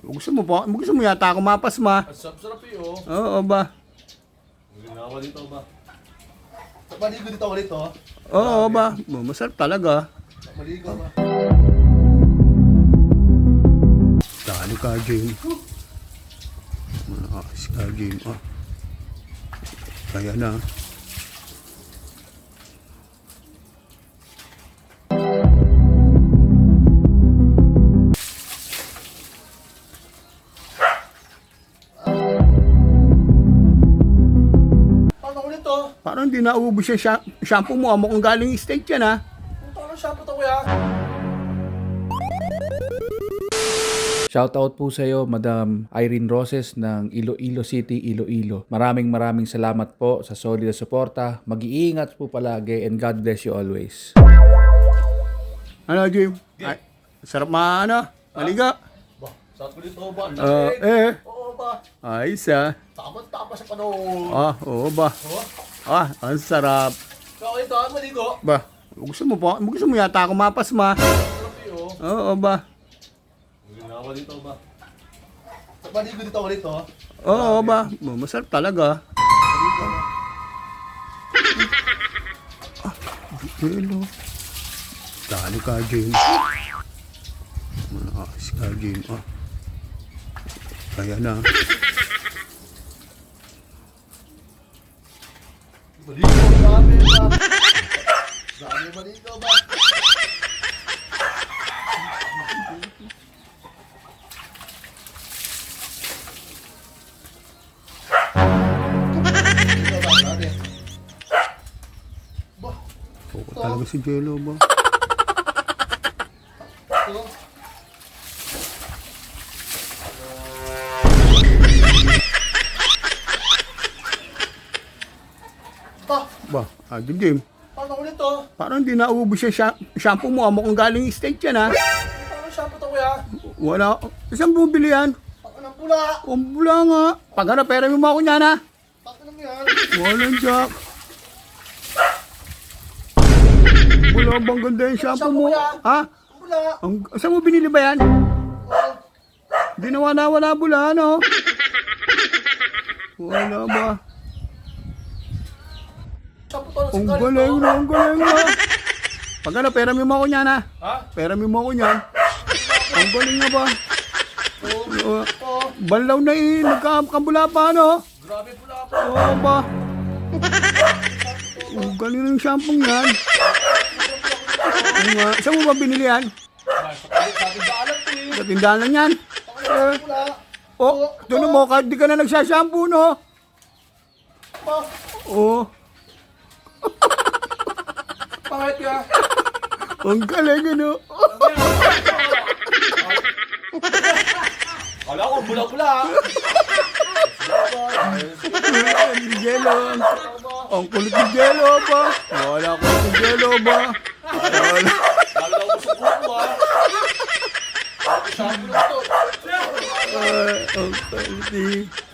Gusto mo yata ako mapasma. Ang sarap eh, oh. Oo ba? Ginawa dito ba? Maligo dito ulit, oh. Oo ba? Masarap talaga. Maligo ba? Dali ka, Jane. Malakas ka, Jane. Ah. Kaya na. Paano ulit, oh? Parang hindi naubos yung shampoo mo. Mukhang galing state yan, ha? Paano shampoo to, kuya? Shoutout po sa iyo, Madam Irene Roses ng Iloilo City, Iloilo. Maraming salamat po sa solid na suporta. Mag-iingat po palagi and God bless you always. Ano, Jim? Ay, sarap maliga. Ba, sarap ko dito, ba? Oo ba? Ayos, ha? Tama sa panahon. Ah, oo ba? Oh? Ah, ang sarap. Ikaw ito, maligo. Ba, gusto mo yata ako mapasma. Sarap eh, oh. Oo ba? Ginawa dito ba? Maligo dito ulit, oh. Oo ba? Masarap talaga. Hello. Dali ka, Jane. Malakas ka, Jane. Ah. Kaya na. Maligo, dami ba? Dami maligo ba? Oo talaga si Jello ba? Ba, Jim. Paano ulit, oh? Parang hindi naubos yung shampoo mo. Mukhang galing state yan, ha? Paano shampoo to, kuya? Wala. Saan bumili yan? Paano ng pula? Ang bula nga. Pag ano, pera mo ako niyan, ha? Paano yan? Walang jack. Wala bang ganda yung shampoo mo? Ha? Pula. Saan mo binili ba yan? Di na wala bula, ano? Wala ba? Shampoo to, Ang galing na. Pag ano, pera mo ako niyan, ha? Ha? Pera mo ako niyan. Ang galing nga ba? Oo. Banlaw na nagkakabula pa, ano? Grabe pula po. Oo ba? Ang galing ng shampoo yan. Saan mo ba binili yan? Sabi ba alam ko eh. Sa tindahan lang yan. Pula. Oh, tuno mo, kahit di ka na nagsashampoo, no? Pa. Oh, Pangit ka. ang galing, ano? Kala ko pula-pula. Ang Jello. Ang kulit ni Jello ba? Wala ko si Jello ba? Wala. Lalo ko sa kuko, ha. Shampoo na to. Ang kulit.